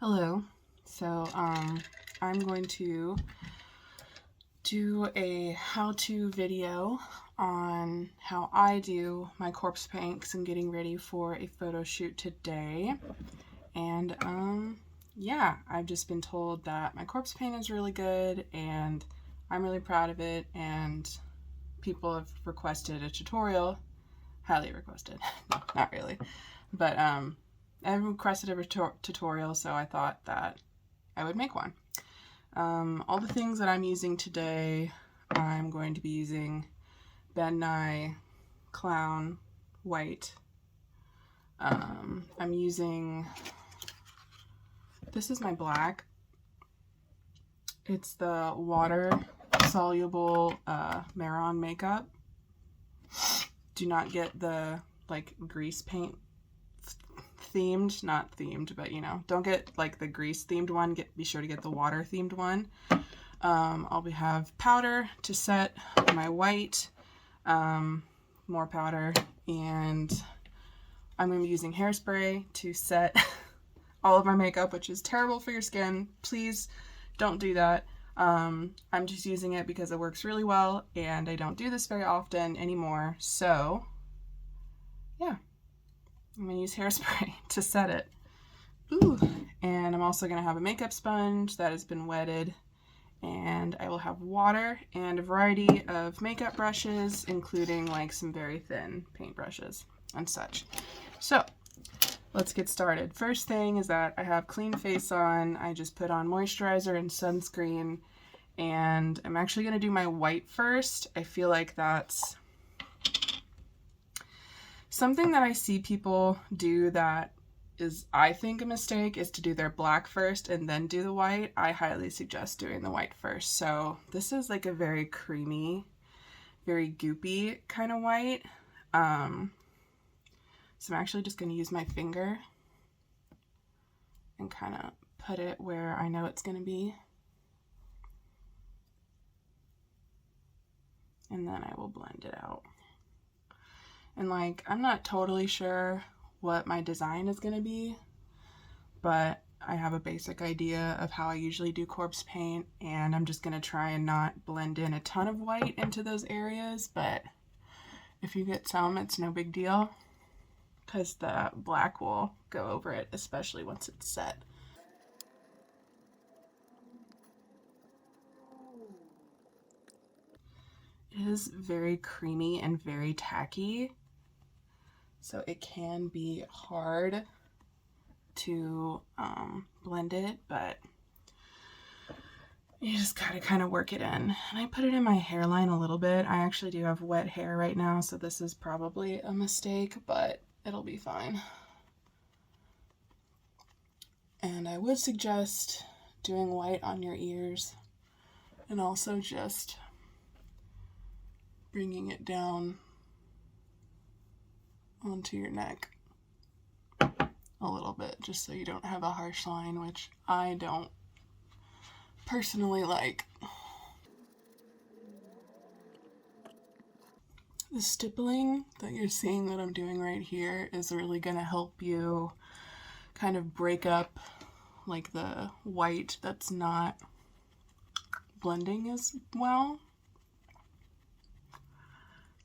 Hello. So I'm going to do a how-to video on how I do my corpse paint because I'm getting ready for a photo shoot today. And yeah, I've just been told that my corpse paint is really good and I'm really proud of it, and people have requested a tutorial, highly requested. No, not really, but I requested a tutorial, so I thought that I would make one. All the things that I'm using today, I'm going to be using Ben Nye Clown White. I'm using, this is my black. It's the water soluble Maron makeup. Do not get the like grease paint themed, not themed, but you know, don't get like the grease themed one. Be sure to get the water themed one. I'll have powder to set my white, more powder, and I'm going to be using hairspray to set all of my makeup, which is terrible for your skin. Please don't do that. I'm just using it because it works really well, and I don't do this very often anymore. So yeah, I'm going to use hairspray to set it. Ooh. And I'm also going to have a makeup sponge that has been wetted, and I will have water and a variety of makeup brushes, including like some very thin paint brushes and such. So let's get started. First thing is that I have clean face on. I just put on moisturizer and sunscreen, and I'm actually going to do my white first. I feel like that's something that I see people do that is, I think, a mistake, is to do their black first and then do the white. I highly suggest doing the white first. So this is like a very creamy, very goopy kind of white. So I'm actually just going to use my finger and kind of put it where I know it's going to be. And then I will blend it out. And like, I'm not totally sure what my design is going to be, but I have a basic idea of how I usually do corpse paint, and I'm just going to try and not blend in a ton of white into those areas, but if you get some, it's no big deal because the black will go over it, especially once it's set. It is very creamy and very tacky, so it can be hard to blend it, but you just gotta kind of work it in. And I put it in my hairline a little bit. I actually do have wet hair right now, so this is probably a mistake, but it'll be fine. And I would suggest doing white on your ears and also just bringing it down onto your neck a little bit, just so you don't have a harsh line, which I don't personally like. The stippling that you're seeing that I'm doing right here is really going to help you kind of break up like the white that's not blending as well.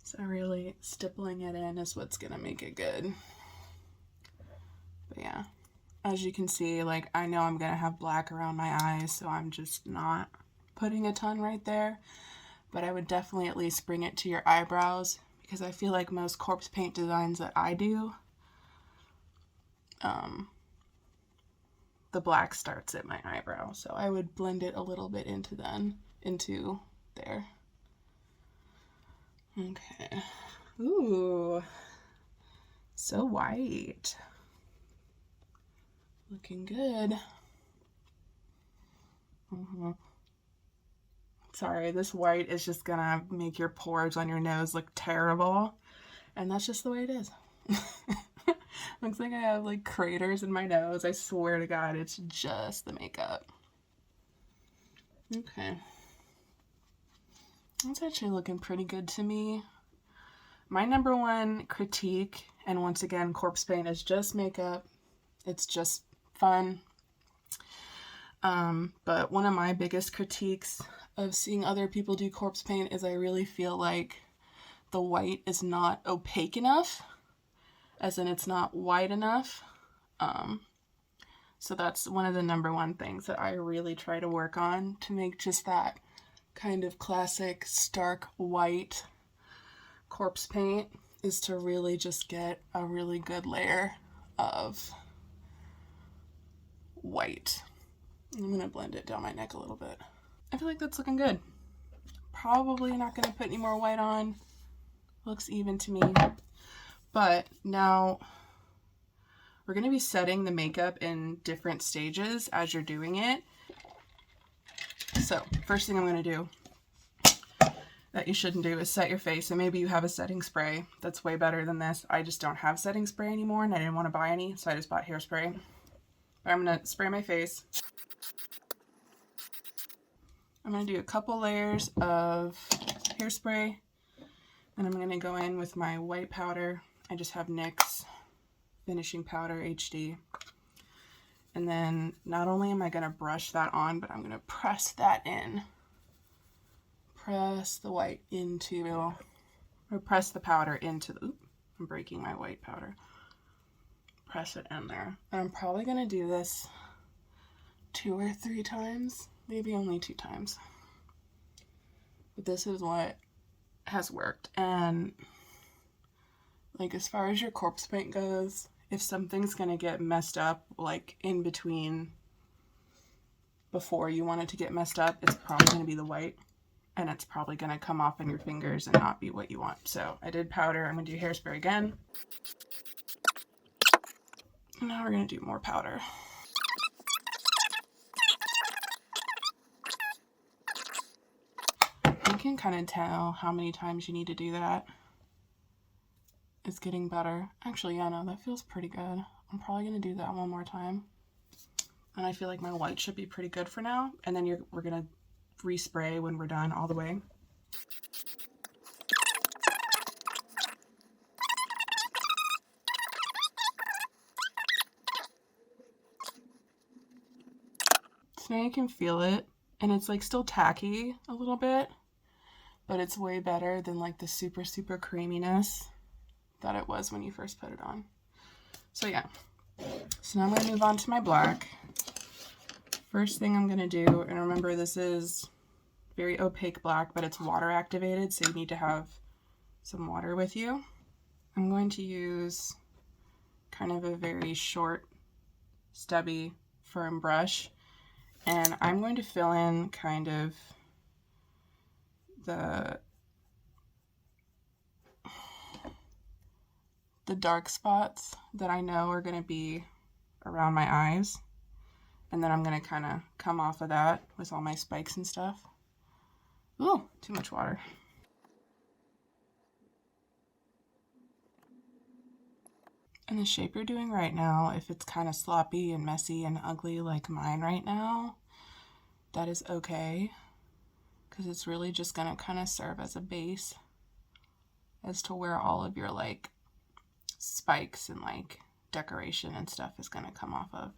So really stippling it in is what's going to make it good. But yeah, as you can see, like, I know I'm going to have black around my eyes, so I'm just not putting a ton right there. But I would definitely at least bring it to your eyebrows, because I feel like most corpse paint designs that I do, the black starts at my eyebrow. So I would blend it a little bit into there. Okay. Ooh, so white. Looking good. Sorry, this white is just gonna make your pores on your nose look terrible, and that's just the way it is. Looks like I have like craters in my nose. I swear to God, it's just the makeup. Okay. It's actually looking pretty good to me. My number one critique, and once again, corpse paint is just makeup. It's just fun. But one of my biggest critiques of seeing other people do corpse paint is I really feel like the white is not opaque enough, as in it's not white enough. So that's one of the number one things that I really try to work on, to make just that kind of classic stark white corpse paint, is to really just get a really good layer of white. I'm going to blend it down my neck a little bit. I feel like that's looking good. Probably not going to put any more white on. Looks even to me. But now we're going to be setting the makeup in different stages as you're doing it. So first thing I'm going to do that you shouldn't do is set your face. And maybe you have a setting spray that's way better than this. I just don't have setting spray anymore, and I didn't want to buy any, so I just bought hairspray. But I'm going to spray my face. I'm going to do a couple layers of hairspray, and I'm going to go in with my white powder. I just have NYX Finishing Powder HD. And then not only am I going to brush that on, but I'm going to press that in. Press the white into, or press the powder into the, I'm breaking my white powder. Press it in there. And I'm probably going to do this 2 or 3 times, maybe only 2 times. But this is what has worked. And like, as far as your corpse paint goes, if something's going to get messed up, like in between, before you want it to get messed up, it's probably going to be the white. And it's probably going to come off on your fingers and not be what you want. So I did powder. I'm going to do hairspray again. And now we're going to do more powder. You can kind of tell how many times you need to do that. It's getting better. Actually, yeah, no, that feels pretty good. I'm probably going to do that one more time. And I feel like my white should be pretty good for now. And then we're going to respray when we're done all the way. So now you can feel it, and it's like still tacky a little bit, but it's way better than like the super, super creaminess that it was when you first put it on. So yeah, so now I'm going to move on to my black. First thing I'm going to do, and remember this is very opaque black, but it's water activated, so you need to have some water with you. I'm going to use kind of a very short, stubby, firm brush, and I'm going to fill in kind of the dark spots that I know are going to be around my eyes. And then I'm going to kind of come off of that with all my spikes and stuff. Ooh, too much water. And the shape you're doing right now, if it's kind of sloppy and messy and ugly like mine right now, that is okay. Because it's really just going to kind of serve as a base as to where all of your like spikes and like decoration and stuff is going to come off of.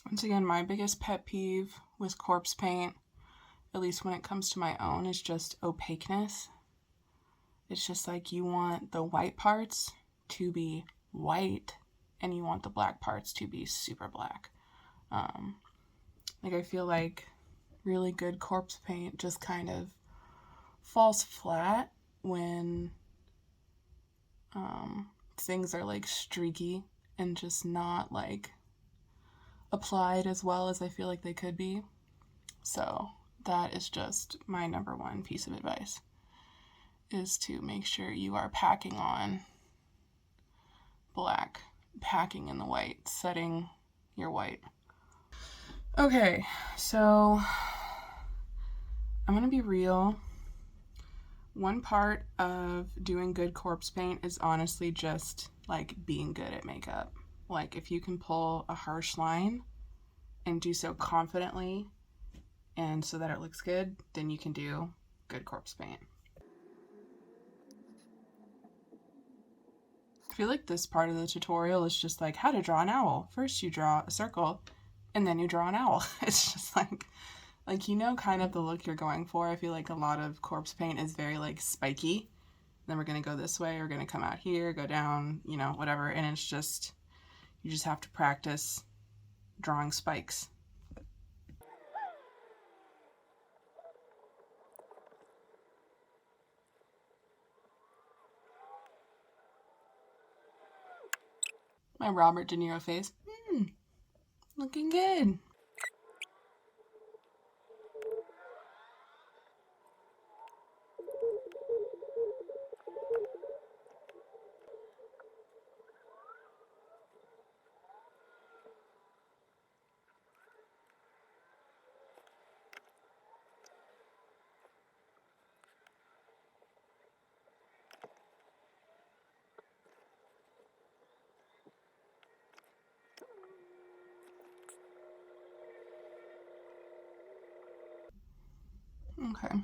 Once again, my biggest pet peeve with corpse paint, at least when it comes to my own, is just opaqueness. It's just like you want the white parts to be white and you want the black parts to be super black. Like I feel like really good corpse paint just kind of falls flat when things are like streaky and just not like applied as well as I feel like they could be. So that is just my number one piece of advice, is to make sure you are packing on black, packing in the white, setting your white. Okay, so I'm gonna be real. one part of doing good corpse paint is honestly just like being good at makeup. Like if you can pull a harsh line and do so confidently and so that it looks good, then you can do good corpse paint. I feel like this part of the tutorial is just like how to draw an owl. First you draw a circle and then you draw an owl. It's just like you know kind of the look you're going for. I feel like a lot of corpse paint is very like spiky. Then we're going to go this way, we're going to come out here, go down, you know, whatever. And it's just, you just have to practice drawing spikes. My Robert De Niro face. Looking good. Okay.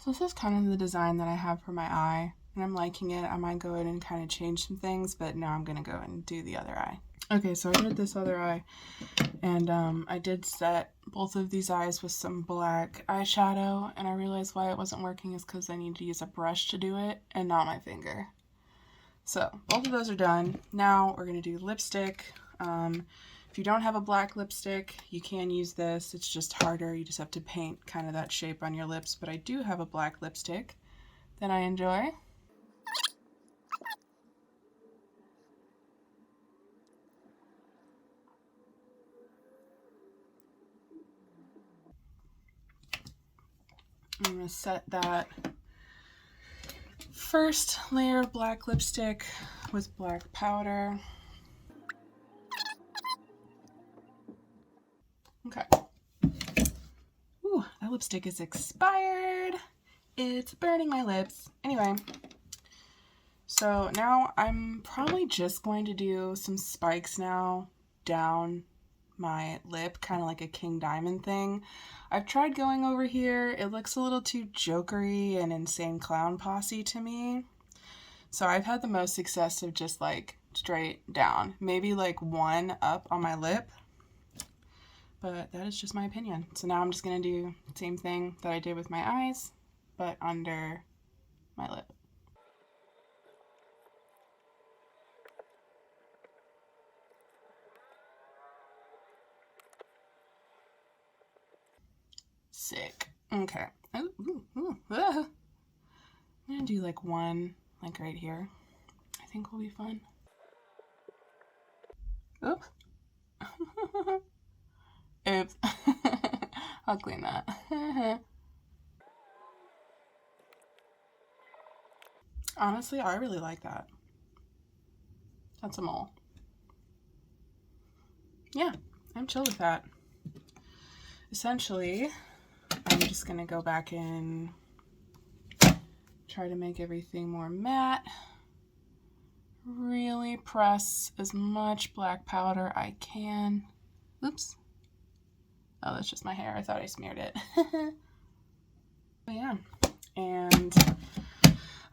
So this is kind of the design that I have for my eye, and I'm liking it. I might go in and kind of change some things, but now I'm going to go and do the other eye. Okay, so I did this other eye, and I did set both of these eyes with some black eyeshadow, and I realized why it wasn't working is because I need to use a brush to do it and not my finger. So both of those are done. Now we're going to do lipstick. If you don't have a black lipstick, you can use this. It's just harder. You just have to paint kind of that shape on your lips. But I do have a black lipstick that I enjoy. I'm going to set that first layer of black lipstick with black powder. Okay. Ooh, that lipstick is expired. It's burning my lips. Anyway, so now I'm probably just going to do some spikes now down my lip, kind of like a King Diamond thing. I've tried going over here. It looks a little too jokery and Insane Clown Posse to me. So I've had the most success of just like straight down, maybe like one up on my lip. But that is just my opinion. So now I'm just going to do the same thing that I did with my eyes, but under my lip. Sick. Okay. I'm going to do like one, like right here. I think will be fun. Oops. Oops. I'll clean that. Honestly, I really like that. That's a mole. Yeah, I'm chill with that. Essentially, I'm just gonna go back in, try to make everything more matte. Really press as much black powder I can. Oops. Oh, that's just my hair. I thought I smeared it. But yeah, and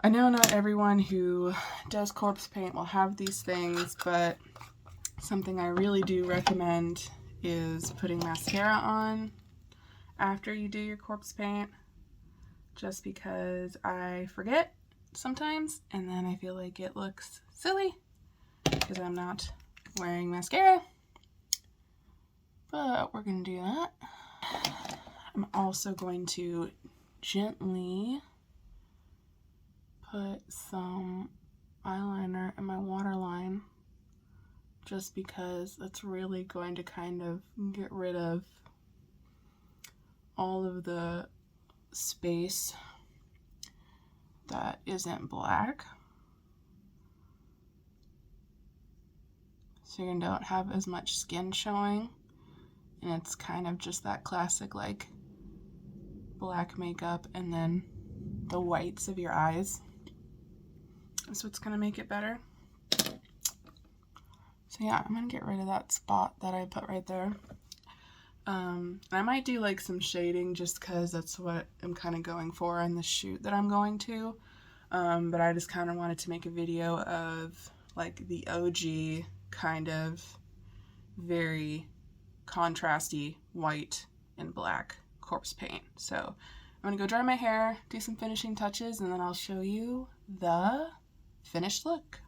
I know not everyone who does corpse paint will have these things, but something I really do recommend is putting mascara on after you do your corpse paint, just because I forget sometimes, and then I feel like it looks silly because I'm not wearing mascara. But we're going to do that. I'm also going to gently put some eyeliner in my waterline, just because that's really going to kind of get rid of all of the space that isn't black. So you don't have as much skin showing. And it's kind of just that classic like black makeup and then the whites of your eyes. That's what's going to make it better. So yeah, I'm going to get rid of that spot that I put right there. I might do like some shading just because that's what I'm kind of going for in the shoot that I'm going to. But I just kind of wanted to make a video of like the OG kind of very contrasty white and black corpse paint. So I'm going to go dry my hair, do some finishing touches, and then I'll show you the finished look.